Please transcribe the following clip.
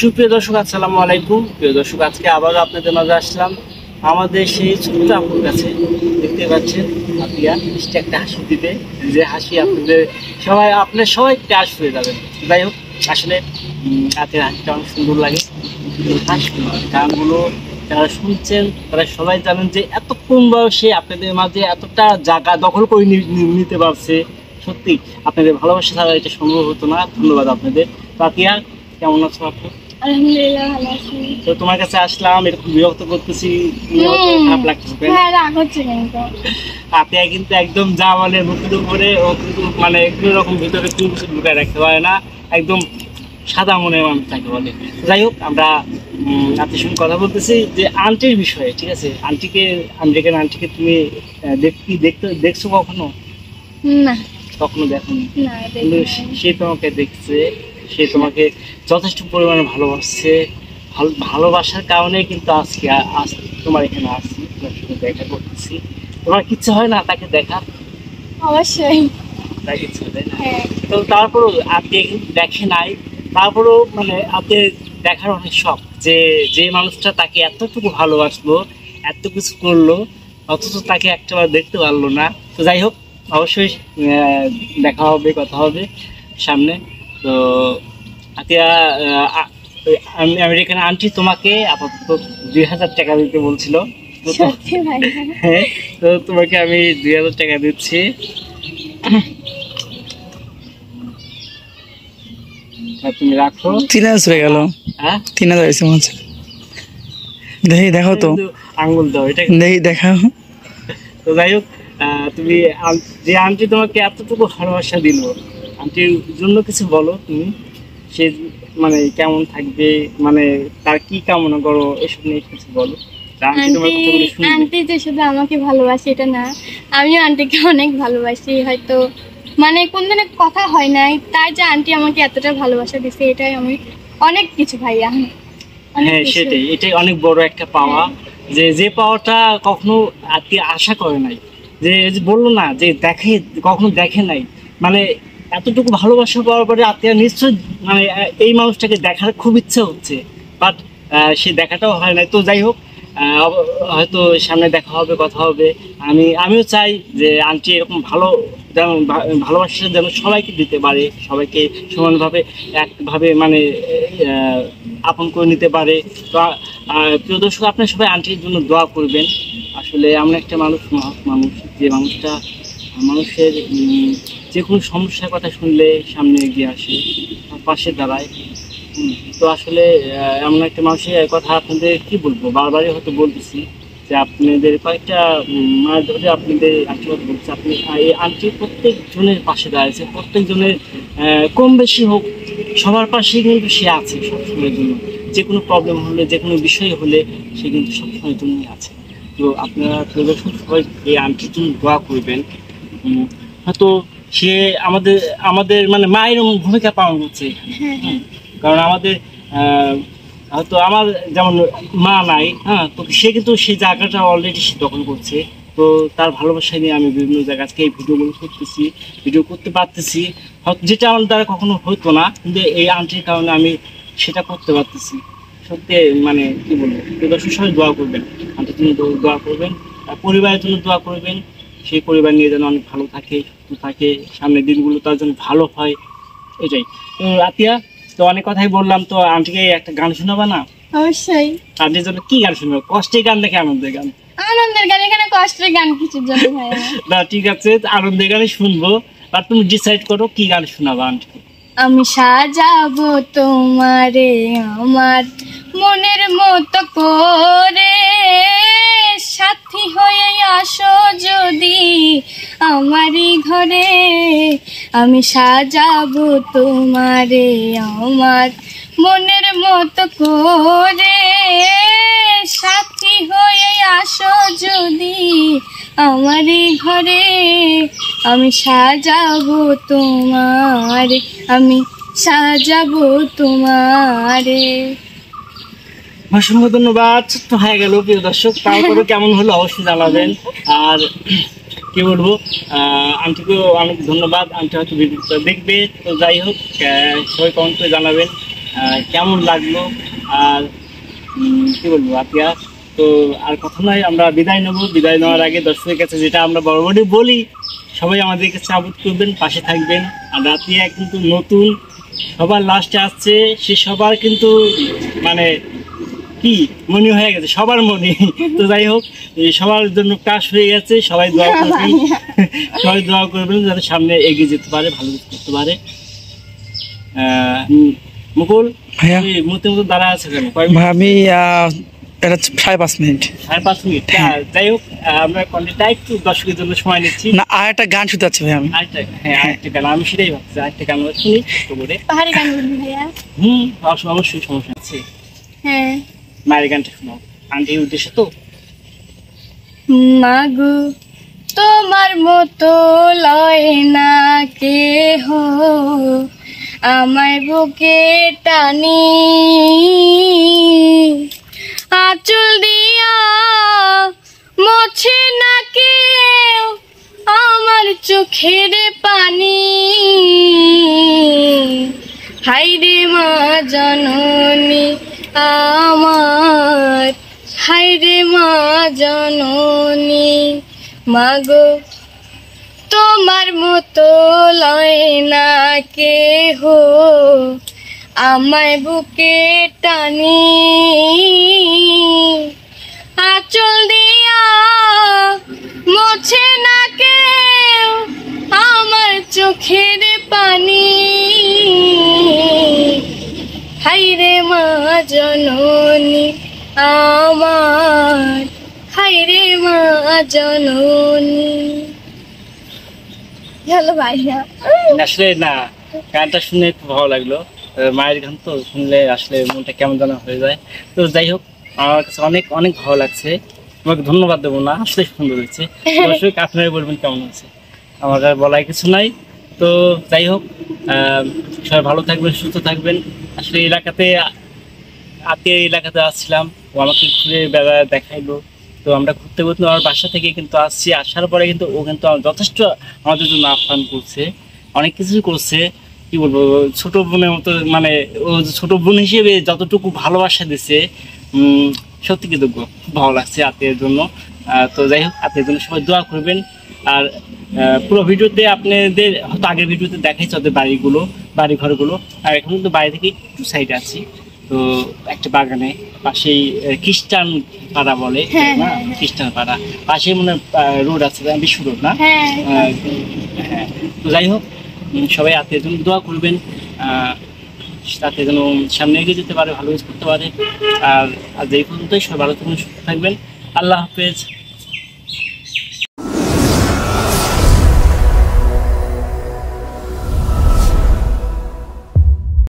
সুপ্রিয় দর্শক, আসসালামু আলাইকুম। প্রিয় দর্শক, আজকে আবারও আপনাদের মাঝে আসলাম আমাদের সেই ছোট্ট আপুর কাছে। দেখতে পাচ্ছেন আপিয়া মিষ্টি একটা হাসি দিবে, যে হাসি আপনার সবাই ক্রাশ হয়ে যাবেন। যাই হোক, আসলে হাতের হাসিটা অনেক সুন্দর লাগে। গানগুলো যারা শুনছেন তারা সবাই জানেন যে এত কম বয়সে আপনাদের মাঝে এতটা জায়গা দখল করে নিতে পারছে। সত্যি আপনাদের ভালোবাসা ছাড়া এটা সম্ভব হতো না। ধন্যবাদ আপনাদের। আপিয়া, কেমন আছো আপনি? আলহামদুলিল্লাহ ভালো আছি। তো তোমার কাছে আসলাম, এরকম বিরক্ত করতেছি, খারাপ লাগতেছে? হ্যাঁ, রাগ হচ্ছে কিন্তু। আপিয়া কিন্তু একদম যা বলে মুখের উপরে, ও কিন্তু মানে একটু রকম ভিতরে কোনো কিছু ঢুকায় রাখতে পারে না। একদম সাদা মনের মানুষ তাকে বলে। যাই হোক, আমরা আপনার সঙ্গে কথা বলতেছি যে আন্টির বিষয়ে। ঠিক আছে, আমেরিকান আন্টিকে তুমি দেখছো কখনো? না, কখনো দেখোনি? না, কিন্তু সে তোমাকে দেখছে, সে তোমাকে যথেষ্ট পরিমাণে ভালোবাসছে। ভালোবাসার কারণে কিন্তু আজকে তোমার এখানে আসছি, তোমার সাথে দেখা করতেছি। তোমার কিচ্ছু হয় না তাকে দেখা? অবশ্যই। তাই কিচ্ছু হয় না? হ্যাঁ। তো তারপরও আপনি কিন্তু দেখে নাই, তারপরেও মানে আপনি দেখার অনেক শখ যে যে মানুষটা তাকে এতটুকু ভালোবাসলো, এত কিছু করলো, অথচ তাকে একটাবার দেখতে পারলো না। তো যাই হোক, অবশ্যই দেখা হবে, কথা হবে সামনে। তো আতিয়া, আমেরিকান আন্টি তোমাকে আপাতত 2000 টাকা দিতে বলছিল। সত্যি ভাই? হ্যাঁ, তো তোমাকে আমি 2000 টাকা দিচ্ছি। তুমি রাখো। 3000 হয়ে গেল। হ্যাঁ, 3000 হয়েছে মনে হচ্ছে। দেখি, দেখো তো, আঙ্গুল দাও এটা। দেখি, দেখাও। তো যাই হোক, তুমি যে আন্টি তোমাকে এতটুকু ভালোবাসা দিল, আন্টির জন্য কিছু বলো তুমি। সে মানে কেমন থাকবে, মানে তার কি কামনা করো, এসব নিয়ে কিছু বলো। আন্টি যে শুধু আমাকে ভালোবাসে এটা না, আমিও আন্টিকে অনেক ভালোবাসি। হয়তো মানে কোনদিনে কথা হয় নাই, তাই যে আন্টি আমাকে এতটা ভালোবাসা দিছে, এটাই আমি অনেক কিছু ভাইয়া। হ্যাঁ, এটাই অনেক বড় একটা পাওয়া। যে পাওয়াটা কখনো আত্মীয় আশা করে নাই। যে বললো না যে কখনো দেখে নাই, মানে এতটুকু ভালোবাসা পাওয়ার পরে আত্মীয় নিশ্চয় মানে এই মানুষটাকে দেখার খুব ইচ্ছা হচ্ছে, বাট সে দেখাটাও হয় নাই। তো যাই হোক, হয়তো সামনে দেখা হবে, কথা হবে। আমিও চাই যে আন্টি এরকম যেন ভালোবাসা যেন সবাইকে দিতে পারে, সবাইকে সমানভাবে একভাবে মানে আপন করে নিতে পারে। তো প্রিয় দর্শক, আপনার সবাই আন্টির জন্য দোয়া করবেন। আসলে এমন একটা মানুষ, মানুষ যে মানুষটা মানুষের যে কোনো সমস্যার কথা শুনলে সামনে এগিয়ে আসে, পাশে দাঁড়ায়। তো আসলে এমন একটা মানুষের কথা আপনাদের কি বলবো, বারবারই হয়তো বলতেছি যে আপনাদের কয়েকটা মাস ধরে আপনাদের আশীর্বাদ বলছে। আপনি এই আন্টি প্রত্যেক জনের পাশে দাঁড়িয়েছে, প্রত্যেক জনের কম বেশি হোক, সবার পাশে কিন্তু সে আছে সবসময়ের জন্য। যে কোনো প্রবলেম হলে, যে কোনো বিষয় হলে সে কিন্তু সবসময়ের জন্যই আছে। তো আপনারা সবাই এই আন্টির জন্য দোয়া করবেন। হয়তো সে আমাদের মানে মায়ের ভূমিকা পালন করছে। কারণ আমাদের হয়তো আমার যেমন মা নাই, হ্যাঁ, তো সে কিন্তু সেই জায়গাটা অলরেডি সে দখল করছে। তো তার ভালোবাসা নিয়ে আমি বিভিন্ন জায়গায় আজকে এই ভিডিওগুলো ভিডিও করতে পারতেছি, হয়তো যেটা আমার দ্বারা কখনো হতো না, কিন্তু এই আন্টির কারণে আমি সেটা করতে পারতেছি। সত্যি মানে কি বলবো, দর্শক সবাই দোয়া করবেন, আন্টির জন্য দোয়া করবেন, পরিবারের জন্য দোয়া করবেন। সেই পরিবার নিয়ে যেন অনেক ভালো থাকে, সুস্থ থাকে, সামনের দিনগুলো তার জন্য ভালো হয়, এটাই। তো আতিয়া, তো অনেক কথাই বললাম, তো আন্টিকে একটা গান শোনাবা না? অবশ্যই। আন্টির জন্য কি গান শুনবো? কষ্টের গান নাকি আনন্দের গান? আনন্দের গান, এখানে কষ্টের গান কিছুর জন্য ভাইয়া। না, ঠিক আছে, আনন্দের গানই শুনবো। আর তুমি ডিসাইড করো কি গান শোনাবা আন্টিকে। আমি সাজাবো তোমারে আমার মনের মতো করে, সাথী হয়ে আসো যদি আমারই ঘরে। আমি সাজাবো তোমারে আমার মনের মতো করে, সাথী হয়ে আসো যদি আমারই ঘরে। আমি সাজাবো তোমারে, আমি সাজাবো তোমারে। অসংখ্য ধন্যবাদ। ছোট্ট হয়ে গেল প্রিয় দর্শক, তারপরে কেমন হলো অবশ্যই জানাবেন। আর কি বলবো, আন্টিকেও অনেক ধন্যবাদ। আন্টি হয়তো ভিডিওটা দেখবে। তো যাই হোক, সবাই কমেন্ট করে জানাবেন কেমন লাগলো, আর কি বলবো আতিয়া। তো আর কথা নয়, আমরা বিদায় নেবো। বিদায় নেওয়ার আগে দর্শকের কাছে যেটা আমরা বরাবরই বলি, সবাই আমাদেরকে সাপোর্ট করবেন, পাশে থাকবেন। আর আতিয়া কিন্তু নতুন, সবার লাস্টে আসছে, সে সবার কিন্তু মানে কি মনি হয়ে গেছে, সবার মনি। তো যাই হোক, এই সবার জন্য কাজ হয়ে গেছে, সবাই দোয়া করবেন, সবাই দোয়া করবেন যাতে সামনে এগিয়ে যেতে পারে, ভালো কিছু করতে পারে। মুকুল ভাইয়া মুহূর্তে মতো দাঁড়া আছে কেন? ভাই আমি এটা 5.5 মিনিট। 5.5 মিনিট। যাই হোক, আমরা কন্টেন্টটা একটু দর্শকের জন্য সময় নিচ্ছি। না আর একটা গান শুনতে যাচ্ছি ভাই আমি। আরেকটা গান, আমি সেটাই ভাবছি, আরেকটা গান শুনি তো বলে। পাহাড়ি গান বলবি ভাইয়া? অবশ্যই সমস্যা আছে। হ্যাঁ, মায়ের গানটা শোনাও, আন্টির উদ্দেশ্যে তো। মাগু তোমার মতো লয় না কেহ, আমায় বুকে টানি, আঁচল দিয়া মোছে না কেউ আমার চোখের পানি। হাইরে মা জননী আমার, হাইরে মা জননী, মাগো তোমার মতো লয় না কেহ, আমায় বুকে টানি, আঁচল দিয়া মোছে না কেউ আমার চোখের পানি। হাইরে মা জননী আমার, হাইরে মা জননী। হ্যালো ভাইয়া, আসলে না, গানটা শুনে খুব ভালো লাগলো। মায়ের গান তো শুনলে আসলে মনটা কেমন যেন হয়ে যায়। তো যাই হোক, আমার কাছে অনেক অনেক ভালো লাগছে। তোমাকে ধন্যবাদ দেবো না, আসলে সুন্দর হয়েছে। দর্শক আপনারাই বলবেন কেমন হয়েছে, আমার আর বলার কিছু নাই। তো যাই হোক, সবাই ভালো থাকবেন, সুস্থ থাকবেন। আসলে এলাকাতে আত্মীয় এলাকাতে আসছিলাম, ও আমাকে ঘুরে বেড়া দেখাইলো। তো আমরা ঘুরতে ঘুরতে আমার বাসা থেকে কিন্তু আসছি, আসার পরে কিন্তু ও কিন্তু যথেষ্ট আমাদের জন্য আপ্যায়ন করছে, অনেক কিছুই করছে। কি বলবো, ছোট বোনের মতো, মানে ও ছোট বোন হিসেবে যতটুকু ভালোবাসা দিছে, সত্যি কৃতজ্ঞ, খুব ভালো লাগছে আত্মীয়ের জন্য। তো যাই হোক, আত্মীয়ের জন্য সবাই দোয়া করবেন। আর পুরো ভিডিওতে আপনাদের হয়তো আগের ভিডিওতে দেখাইছে ওদের বাড়িগুলো, বাড়ি ঘরগুলো। আর এখন কিন্তু বাড়ি থেকে একটু সাইডে আছি, তো একটা বাগানে পাশেই খ্রিস্টান পাড়া বলে না, খ্রিস্টান পাড়া পাশেই মনে রোড আছে, বিশ্ব রোড না? হ্যাঁ। হ্যাঁ। তো যাই হোক, সবাই আত্মীয় জন্য দোয়া করবেন, তাতে যেন সামনে এগিয়ে যেতে পারে, ভালো কিছু করতে পারে। আর এই পর্যন্তই, সবাই ভালো থাকবেন, সুস্থ থাকবেন। আল্লাহ হাফেজ।